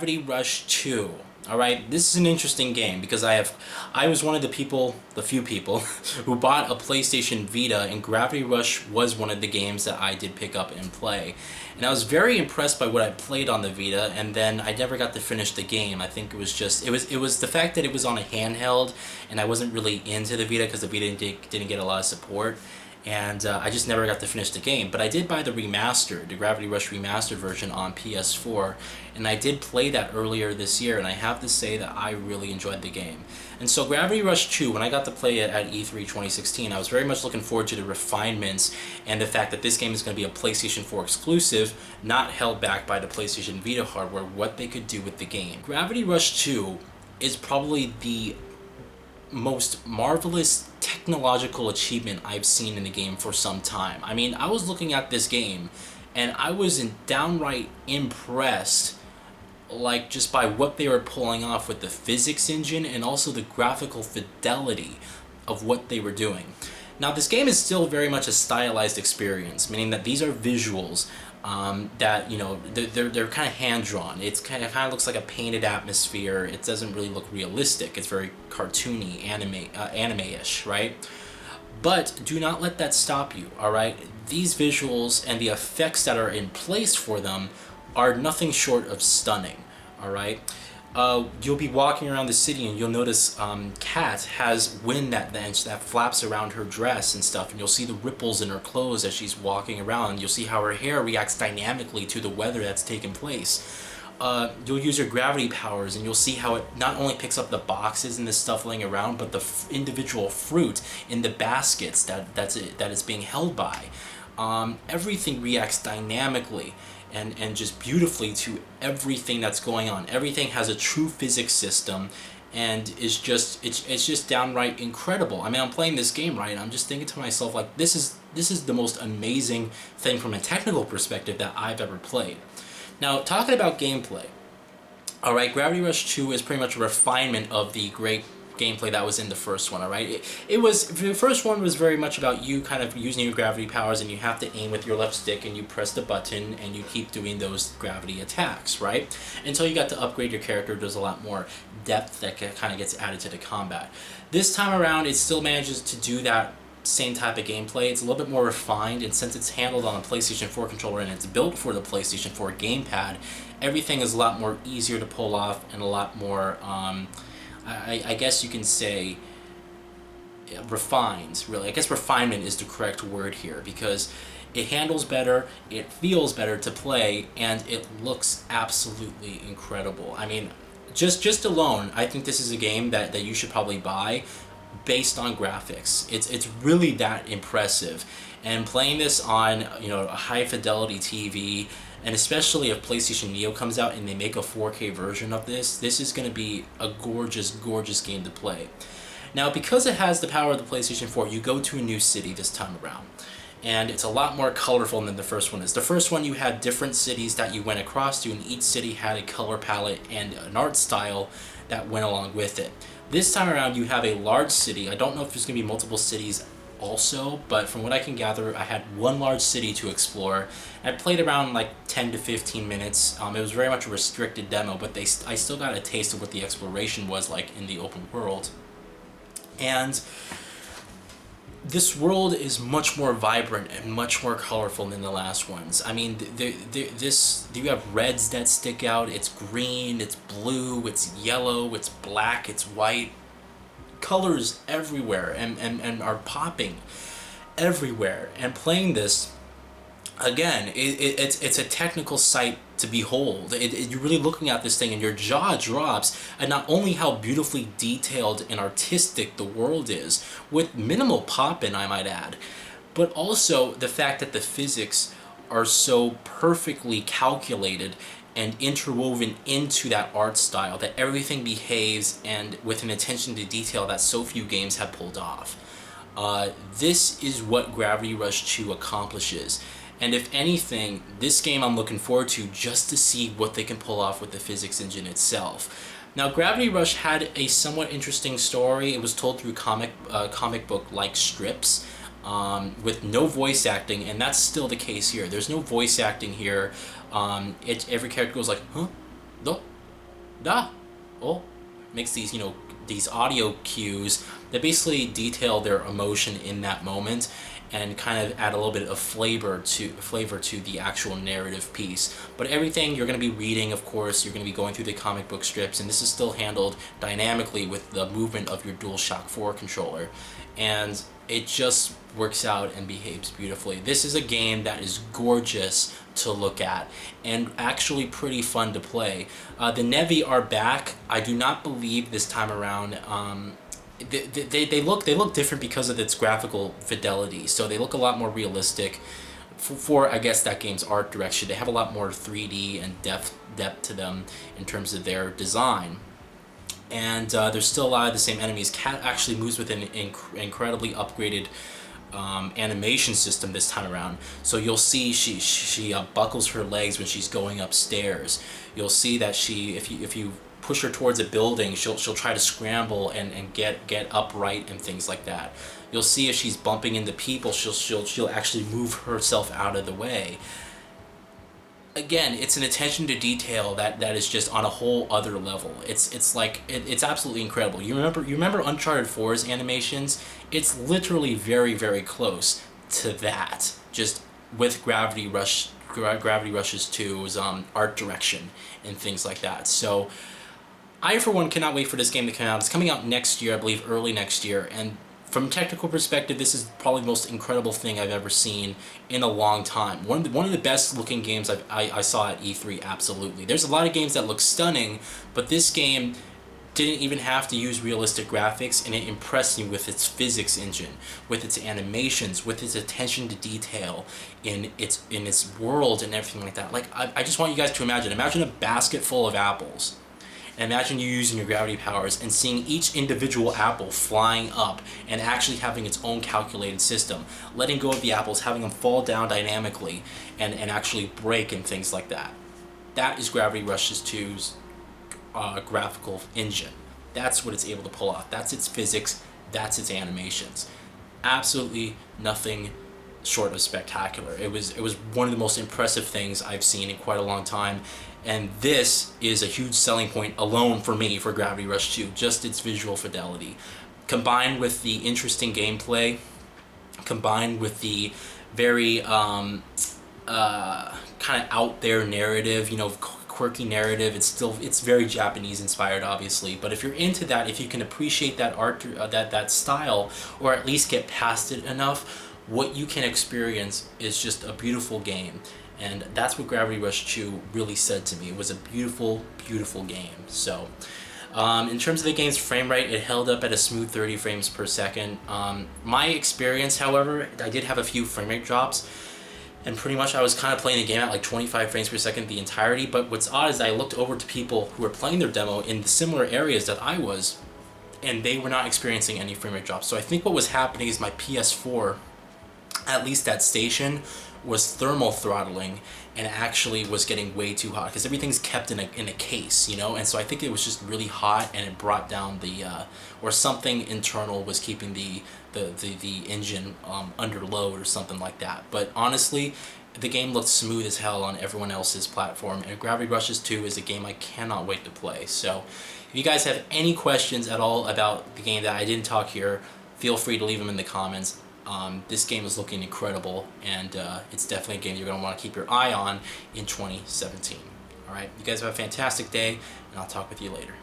Gravity Rush 2. Alright, this is an interesting game because I was one of the few people who bought a PlayStation Vita, and Gravity Rush was one of the games that I did pick up and play. And I was very impressed by what I played on the Vita, and then I never got to finish the game. I think it was just, it was the fact that it was on a handheld, and I wasn't really into the Vita because the Vita didn't get a lot of support. And I just never got to finish the game. But I did buy the Gravity Rush Remastered version on PS4, and I did play that earlier this year, and I have to say that I really enjoyed the game. And so Gravity Rush 2, when I got to play it at E3 2016, I was very much looking forward to the refinements and the fact that this game is going to be a PlayStation 4 exclusive, not held back by the PlayStation Vita hardware, what they could do with the game. Gravity Rush 2 is probably the most marvelous technological achievement I've seen in the game for some time. I mean, I was looking at this game and I was downright impressed, like, just by what they were pulling off with the physics engine and also the graphical fidelity of what they were doing. Now, this game is still very much a stylized experience, meaning that these are visuals that, you know, they're kind of hand-drawn. It's kind of looks like a painted atmosphere. It doesn't really look realistic. It's very cartoony, anime-ish, right? But do not let that stop you, alright? These visuals and the effects that are in place for them are nothing short of stunning, alright? You'll be walking around the city and you'll notice Kat has wind that flaps around her dress and stuff, and you'll see the ripples in her clothes as she's walking around. You'll see how her hair reacts dynamically to the weather that's taken place. You'll use your gravity powers and you'll see how it not only picks up the boxes and the stuff laying around, but the individual fruit in the baskets that it's being held by. Everything reacts dynamically and just beautifully to everything that's going on. Everything has a true physics system, and it's just downright incredible. I mean, I'm playing this game, right, and I'm just thinking to myself, like, this is the most amazing thing from a technical perspective that I've ever played. Now, talking about gameplay, alright, Gravity Rush 2 is pretty much a refinement of the great gameplay that was in the first one, alright? The first one was very much about you kind of using your gravity powers, and you have to aim with your left stick and you press the button and you keep doing those gravity attacks, right? Until you got to upgrade your character, there's a lot more depth that kind of gets added to the combat. This time around, it still manages to do that same type of gameplay. It's a little bit more refined, and since it's handled on a PlayStation 4 controller and it's built for the PlayStation 4 gamepad, everything is a lot more easier to pull off and a lot more I guess you can say refined, really. I guess refinement is the correct word here, because it handles better, it feels better to play, and it looks absolutely incredible. I mean, just alone, I think this is a game that you should probably buy based on graphics. It's really that impressive. And playing this on, you know, a high fidelity TV, and especially if PlayStation Neo comes out and they make a 4K version of this is going to be a gorgeous, gorgeous game to play. Now, because it has the power of the PlayStation 4, you go to a new city this time around, and it's a lot more colorful than the first one is. The first one, you had different cities that you went across to, and each city had a color palette and an art style that went along with it. This time around, you have a large city. I don't know if there's going to be multiple cities also, but from what I can gather, I had one large city to explore. I played around like 10 to 15 minutes. It was very much a restricted demo, but I still got a taste of what the exploration was like in the open world. And this world is much more vibrant and much more colorful than the last ones. I mean, you have reds that stick out. It's green, it's blue, it's yellow, it's black, it's white. Colors everywhere and are popping everywhere. And playing this, again, it's a technical sight to behold. You're really looking at this thing and your jaw drops at not only how beautifully detailed and artistic the world is, with minimal pop-in, I might add, but also the fact that the physics are so perfectly calculated and interwoven into that art style, that everything behaves and with an attention to detail that so few games have pulled off. This is what Gravity Rush 2 accomplishes. And if anything, this game I'm looking forward to just to see what they can pull off with the physics engine itself. Now, Gravity Rush had a somewhat interesting story. It was told through comic book-like strips, with no voice acting, and that's still the case here. There's no voice acting here. Every character goes like, huh? No? da, oh, makes these, these audio cues that basically detail their emotion in that moment and kind of add a little bit of flavor to the actual narrative piece. But everything you're going to be reading, of course, you're going to be going through the comic book strips, and this is still handled dynamically with the movement of your DualShock 4 controller, and it just works out and behaves beautifully. This is a game that is gorgeous to look at and actually pretty fun to play. The Nevi are back. I do not believe this time around. They look different because of its graphical fidelity. So they look a lot more realistic for I guess that game's art direction. They have a lot more 3D and depth to them in terms of their design. And there's still a lot of the same enemies. Cat actually moves with an incredibly upgraded animation system this time around. So you'll see she buckles her legs when she's going upstairs. You'll see that if you push her towards a building, she'll try to scramble and get upright and things like that. You'll see if she's bumping into people, she'll actually move herself out of the way. Again, it's an attention to detail that is just on a whole other level. It's like it's absolutely incredible. You remember Uncharted 4's animations? It's literally very, very close to that, just with Gravity Rush 2's art direction and things like that. So I, for one, cannot wait for this game to come out. It's coming out next year, I believe, early next year, and from a technical perspective, this is probably the most incredible thing I've ever seen in a long time. One of the best looking games I saw at E3, absolutely. There's a lot of games that look stunning, but this game didn't even have to use realistic graphics, and it impressed me with its physics engine, with its animations, with its attention to detail in its world and everything like that. Like, I just want you guys to imagine a basket full of apples. And imagine you using your gravity powers and seeing each individual apple flying up and actually having its own calculated system, letting go of the apples, having them fall down dynamically and actually break and things like that. That is Gravity Rush 2's graphical engine. That's what it's able to pull off. That's its physics. That's its animations. Absolutely nothing short of spectacular. It was one of the most impressive things I've seen in quite a long time. And this is a huge selling point alone for me for Gravity Rush 2, just its visual fidelity. Combined with the interesting gameplay, combined with the very kind of out there narrative, quirky narrative. It's very Japanese inspired, obviously, but if you're into that, if you can appreciate that art, that style, or at least get past it enough, what you can experience is just a beautiful game. And that's what Gravity Rush 2 really said to me. It was a beautiful, beautiful game. So, in terms of the game's frame rate, it held up at a smooth 30 frames per second. My experience, however, I did have a few frame rate drops, and pretty much I was kind of playing the game at like 25 frames per second the entirety. But what's odd is I looked over to people who were playing their demo in the similar areas that I was, and they were not experiencing any frame rate drops. So I think what was happening is my PS4, at least that station, was thermal throttling and actually was getting way too hot because everything's kept in a case, and so I think it was just really hot and it brought down the or something internal was keeping the engine under load or something like that. But honestly, the game looked smooth as hell on everyone else's platform, and Gravity Rush 2 is a game I cannot wait to play. So if you guys have any questions at all about the game that I didn't talk here, feel free to leave them in the comments. This game is looking incredible, and it's definitely a game you're going to want to keep your eye on in 2017. Alright, you guys have a fantastic day, and I'll talk with you later.